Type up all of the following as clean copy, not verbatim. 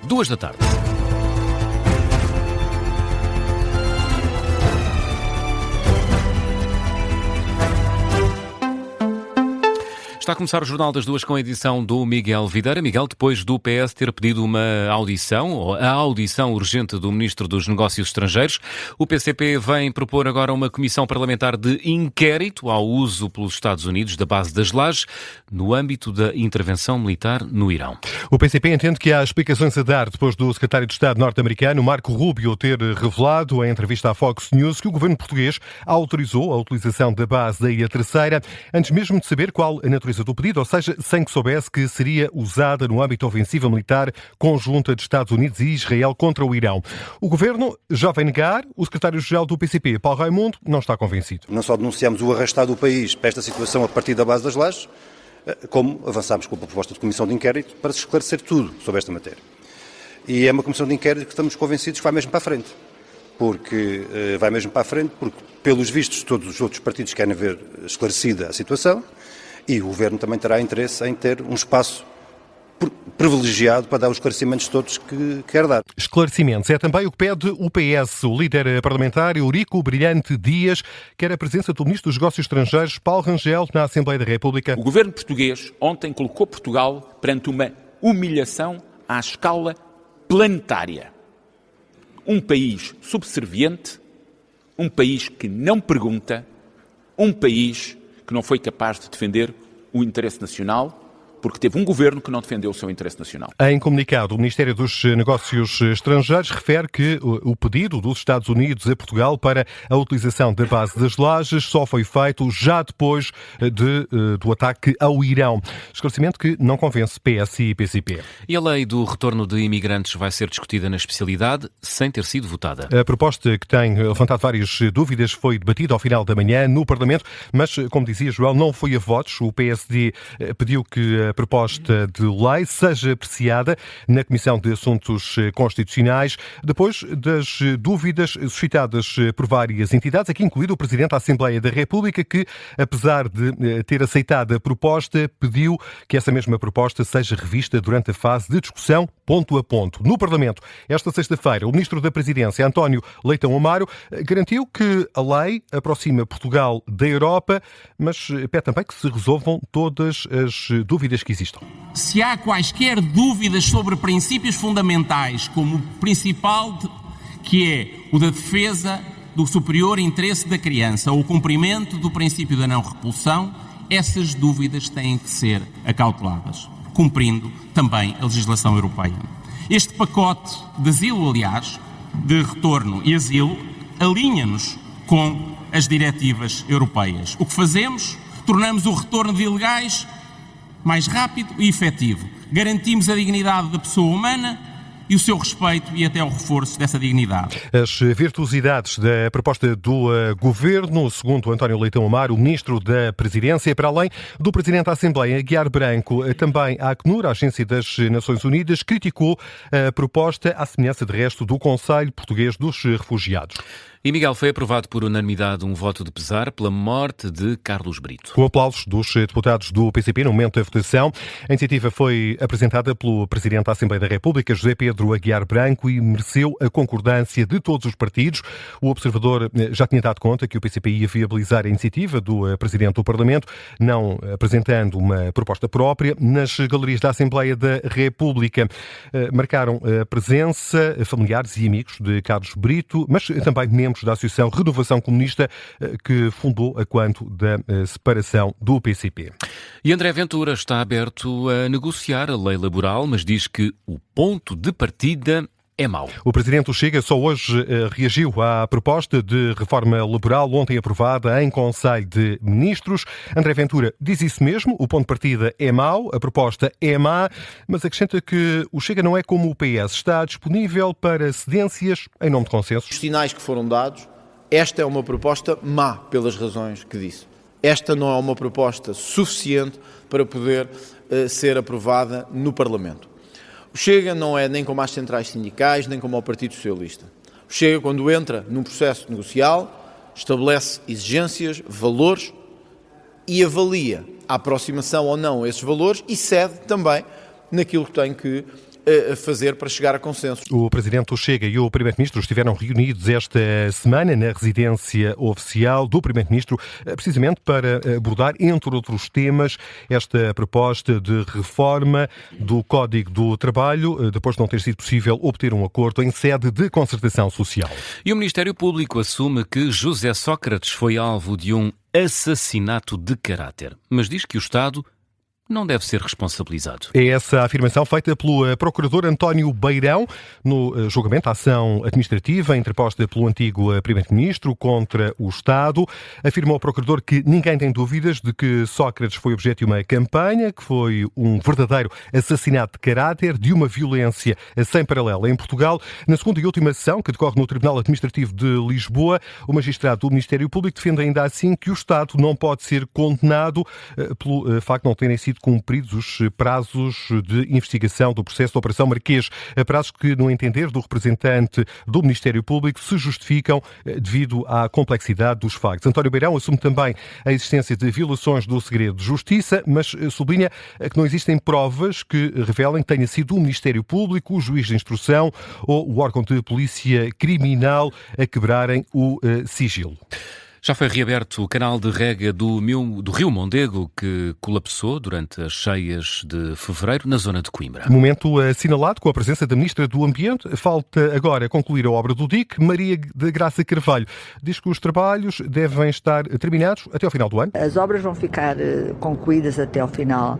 14h. Está a começar o Jornal das Duas com a edição do Miguel Videira. Miguel, depois do PS ter pedido uma audição, ou a audição urgente do Ministro dos Negócios Estrangeiros, o PCP vem propor agora uma comissão parlamentar de inquérito ao uso pelos Estados Unidos da base das Lajes no âmbito da intervenção militar no Irão. O PCP entende que há explicações a dar depois do secretário de Estado norte-americano, Marco Rubio, ter revelado em entrevista à Fox News que o governo português autorizou a utilização da base da Ilha Terceira, antes mesmo de saber qual a natureza do pedido, ou seja, sem que soubesse que seria usada no âmbito ofensiva militar conjunta de Estados Unidos e Israel contra o Irão. O governo já vem negar, o secretário-geral do PCP, Paulo Raimundo, não está convencido. Não só denunciamos o arrastar do país para esta situação a partir da base das Lajes, como avançámos com a proposta de comissão de inquérito para se esclarecer tudo sobre esta matéria. E é uma comissão de inquérito que estamos convencidos que vai mesmo para a frente. Porque pelos vistos, todos os outros partidos querem ver esclarecida a situação e o Governo também terá interesse em ter um espaço privilegiado para dar os esclarecimentos todos que quer dar. Esclarecimentos é também o que pede o PS. O líder parlamentar, Eurico Brilhante Dias, quer a presença do Ministro dos Negócios Estrangeiros, Paulo Rangel, na Assembleia da República. O Governo português ontem colocou Portugal perante uma humilhação à escala planetária. Um país subserviente, um país que não pergunta, um país que não foi capaz de defender o interesse nacional, porque teve um governo que não defendeu o seu interesse nacional. Em comunicado, o Ministério dos Negócios Estrangeiros refere que o pedido dos Estados Unidos a Portugal para a utilização da base das Lajes só foi feito já depois do ataque ao Irão. Esclarecimento que não convence PS e PCP. E a lei do retorno de imigrantes vai ser discutida na especialidade sem ter sido votada. A proposta, que tem levantado várias dúvidas, foi debatida ao final da manhã no Parlamento, mas, como dizia João, não foi a votos. O PSD pediu que a proposta de lei seja apreciada na Comissão de Assuntos Constitucionais, depois das dúvidas suscitadas por várias entidades, aqui incluído o Presidente da Assembleia da República, que, apesar de ter aceitado a proposta, pediu que essa mesma proposta seja revista durante a fase de discussão ponto a ponto. No Parlamento, esta sexta-feira, o Ministro da Presidência, António Leitão Amaro, garantiu que a lei aproxima Portugal da Europa, mas pede também que se resolvam todas as dúvidas que existam. Se há quaisquer dúvidas sobre princípios fundamentais, como o principal, que é o da defesa do superior interesse da criança ou o cumprimento do princípio da não repulsão, essas dúvidas têm que ser acauteladas, cumprindo também a legislação europeia. Este pacote de asilo, aliás, de retorno e asilo, alinha-nos com as diretivas europeias. O que fazemos? Tornamos o retorno de ilegais mais rápido e efetivo. Garantimos a dignidade da pessoa humana e o seu respeito e até o reforço dessa dignidade. As virtuosidades da proposta do Governo, segundo António Leitão Amaro, o Ministro da Presidência, para além do Presidente da Assembleia, Aguiar Branco, também a Acnur, a Agência das Nações Unidas, criticou a proposta à semelhança de resto do Conselho Português dos Refugiados. E, Miguel, foi aprovado por unanimidade um voto de pesar pela morte de Carlos Brito. Com aplausos dos deputados do PCP no momento da votação, a iniciativa foi apresentada pelo Presidente da Assembleia da República, José Pedro Aguiar Branco, e mereceu a concordância de todos os partidos. O Observador já tinha dado conta que o PCP ia viabilizar a iniciativa do Presidente do Parlamento, não apresentando uma proposta própria. Nas galerias da Assembleia da República marcaram a presença familiares e amigos de Carlos Brito, mas também membros da Associação Renovação Comunista, que fundou a quanto da separação do PCP. E André Ventura está aberto a negociar a lei laboral, mas diz que o ponto de partida é mau. O Presidente do Chega só hoje reagiu à proposta de reforma laboral ontem aprovada em Conselho de Ministros. André Ventura diz isso mesmo, o ponto de partida é mau, a proposta é má, mas acrescenta que o Chega não é como o PS, está disponível para cedências em nome de consensos. Os sinais que foram dados, esta é uma proposta má, pelas razões que disse. Esta não é uma proposta suficiente para poder ser aprovada no Parlamento. O Chega não é nem como as centrais sindicais, nem como o Partido Socialista. O Chega, quando entra num processo negocial, estabelece exigências, valores e avalia a aproximação ou não a esses valores e cede também naquilo que tem que fazer para chegar a consenso. O Presidente do Chega e o Primeiro-Ministro estiveram reunidos esta semana na residência oficial do Primeiro-Ministro, precisamente para abordar, entre outros temas, esta proposta de reforma do Código do Trabalho, depois de não ter sido possível obter um acordo em sede de concertação social. E o Ministério Público assume que José Sócrates foi alvo de um assassinato de caráter, mas diz que o Estado não deve ser responsabilizado. É essa a afirmação feita pelo procurador António Beirão no julgamento da ação administrativa interposta pelo antigo primeiro-ministro contra o Estado. Afirmou o procurador que ninguém tem dúvidas de que Sócrates foi objeto de uma campanha, que foi um verdadeiro assassinato de caráter, de uma violência sem paralelo em Portugal. Na segunda e última sessão, que decorre no Tribunal Administrativo de Lisboa, o magistrado do Ministério Público defende ainda assim que o Estado não pode ser condenado pelo facto de não terem sido cumpridos os prazos de investigação do processo da Operação Marquês, prazos que, no entender do representante do Ministério Público, se justificam devido à complexidade dos factos. António Beirão assume também a existência de violações do segredo de justiça, mas sublinha que não existem provas que revelem que tenha sido o Ministério Público, o juiz de instrução ou o órgão de polícia criminal a quebrarem o sigilo. Já foi reaberto o canal de rega do Rio Mondego, que colapsou durante as cheias de fevereiro na zona de Coimbra. Momento assinalado com a presença da Ministra do Ambiente. Falta agora concluir a obra do DIC. Maria de Graça Carvalho diz que os trabalhos devem estar terminados até ao final do ano. As obras vão ficar concluídas até ao final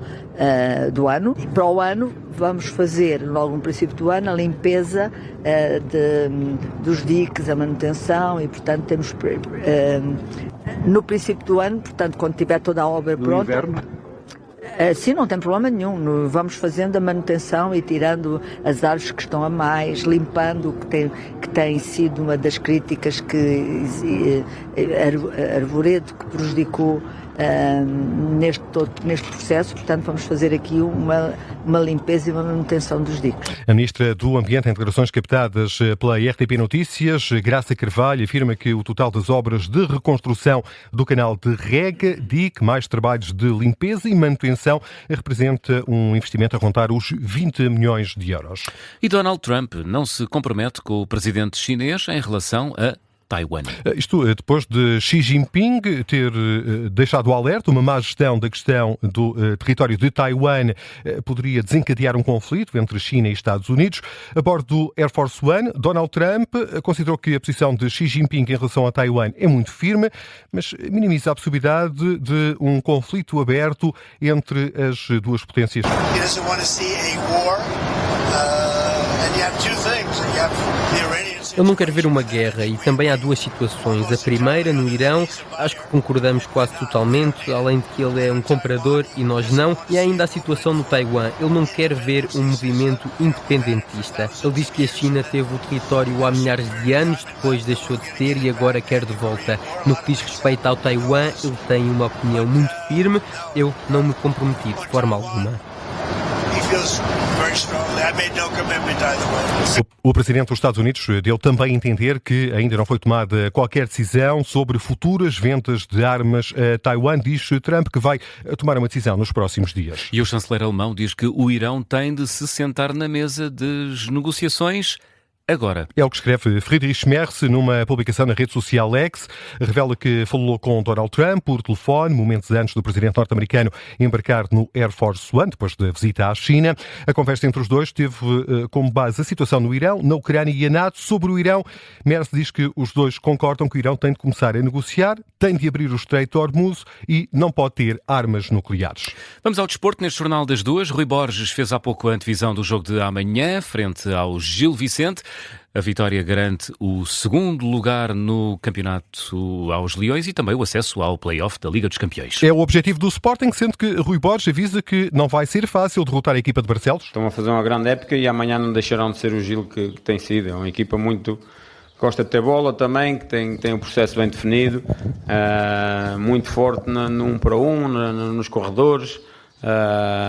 do ano. Para o ano vamos fazer, logo no princípio do ano, a limpeza dos diques, a manutenção e, portanto, temos no princípio do ano, portanto, quando tiver toda a obra pronta. Inverno? Sim, não tem problema nenhum. Vamos fazendo a manutenção e tirando as árvores que estão a mais, limpando o que tem sido uma das críticas que Arvoredo que prejudicou neste processo. Portanto, vamos fazer aqui uma limpeza e uma manutenção dos diques. A Ministra do Ambiente, em declarações captadas pela RTP Notícias, Graça Carvalho, afirma que o total das obras de reconstrução do canal de rega, dique, mais trabalhos de limpeza e manutenção, representa um investimento a rondar os 20 milhões de euros. E Donald Trump não se compromete com o presidente chinês em relação a Taiwan. Isto depois de Xi Jinping ter deixado o alerta, uma má gestão da questão do território de Taiwan poderia desencadear um conflito entre China e Estados Unidos. A bordo do Air Force One, Donald Trump considerou que a posição de Xi Jinping em relação a Taiwan é muito firme, mas minimiza a possibilidade de um conflito aberto entre as duas potências. Ele não quer ver uma guerra e também há duas situações. A primeira, no Irão, acho que concordamos quase totalmente, além de que ele é um comprador e nós não. E há ainda a situação no Taiwan. Ele não quer ver um movimento independentista. Ele diz que a China teve o território há milhares de anos, depois deixou de ter e agora quer de volta. No que diz respeito ao Taiwan, ele tem uma opinião muito firme. Eu não me comprometi de forma alguma. O presidente dos Estados Unidos deu também a entender que ainda não foi tomada qualquer decisão sobre futuras vendas de armas a Taiwan. Diz Trump que vai tomar uma decisão nos próximos dias. E o chanceler alemão diz que o Irão tem de se sentar na mesa das negociações agora. É o que escreve Friedrich Merz numa publicação na rede social X. Revela que falou com Donald Trump por telefone, momentos antes do presidente norte-americano embarcar no Air Force One, depois da visita à China. A conversa entre os dois teve como base a situação no Irão, na Ucrânia e a NATO. Sobre o Irão, Merz diz que os dois concordam que o Irão tem de começar a negociar, tem de abrir o Estreito de Hormuz e não pode ter armas nucleares. Vamos ao desporto neste Jornal das Duas. Rui Borges fez há pouco a antevisão do jogo de amanhã, frente ao Gil Vicente. A vitória garante o segundo lugar no campeonato aos Leões e também o acesso ao play-off da Liga dos Campeões. É o objetivo do Sporting, sendo que Rui Borges avisa que não vai ser fácil derrotar a equipa de Barcelos. Estão a fazer uma grande época e amanhã não deixarão de ser o Gil que tem sido. É uma equipa muito... gosta de ter bola também, que tem um processo bem definido, muito forte no 1 para 1, nos corredores.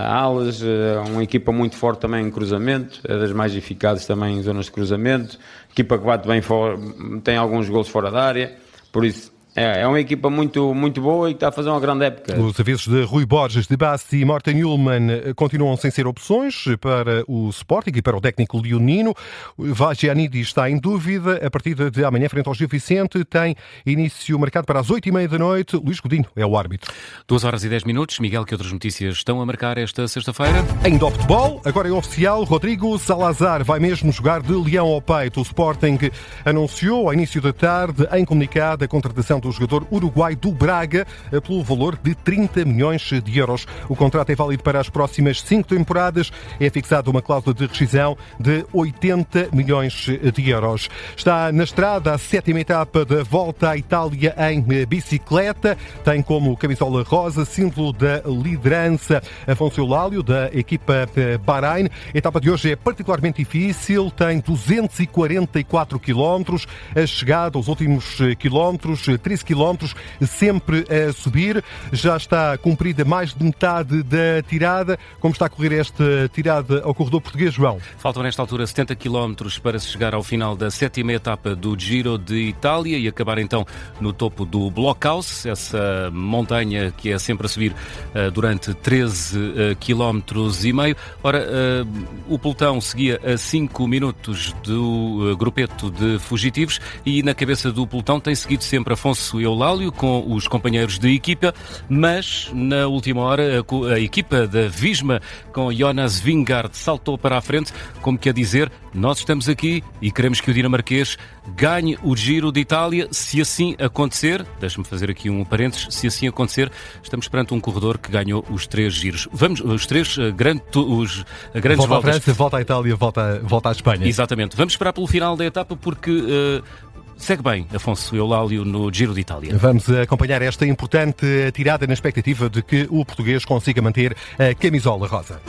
Alas, uma equipa muito forte também em cruzamento, é das mais eficazes também em zonas de cruzamento, equipa que bate bem fora, tem alguns golos fora da área, por isso É uma equipa muito, muito boa e que está a fazer uma grande época. Os avisos de Rui Borges, de Bassi e Morten Ullmann continuam sem ser opções para o Sporting e para o técnico leonino. Vagianidi está em dúvida. A partida de amanhã, frente ao Gil Vicente, tem início marcado para as 8h30 da noite. Luís Godinho é o árbitro. 2h10. Miguel, que outras notícias estão a marcar esta sexta-feira? Ainda ao futebol, agora é oficial, Rodrigo Salazar vai mesmo jogar de leão ao peito. O Sporting anunciou ao início da tarde, em comunicado, a contratação do jogador uruguai do Braga pelo valor de 30 milhões de euros. O contrato é válido para as próximas 5 temporadas. É fixada uma cláusula de rescisão de 80 milhões de euros. Está na estrada a 7ª etapa da Volta à Itália em bicicleta. Tem como camisola rosa, símbolo da liderança, Afonso Eulálio, da equipa Bahrein. A etapa de hoje é particularmente difícil, tem 244 quilómetros. A chegada, os últimos quilómetros, 13 quilómetros, sempre a subir. Já está cumprida mais de metade da tirada. Como está a correr esta tirada ao corredor português, João? Faltam nesta altura 70 quilómetros para se chegar ao final da 7ª etapa do Giro de Itália e acabar então no topo do Blockhaus, essa montanha que é sempre a subir durante 13 quilómetros e meio. Ora, o pelotão seguia a 5 minutos do grupeto de fugitivos e na cabeça do pelotão tem seguido sempre Afonso Eulálio com os companheiros de equipa, mas na última hora a equipa da Visma com Jonas Vingegaard saltou para a frente, como que a dizer, nós estamos aqui e queremos que o dinamarquês ganhe o Giro de Itália. Se assim acontecer, deixa-me fazer aqui um parênteses, se assim acontecer, estamos perante um corredor que ganhou os 3 giros. Vamos, os 3 grandes volta voltas. À França, volta à Itália, volta à Espanha. Exatamente. Vamos esperar pelo final da etapa porque segue bem Afonso Eulálio no Giro de Itália. Vamos acompanhar esta importante tirada na expectativa de que o português consiga manter a camisola rosa.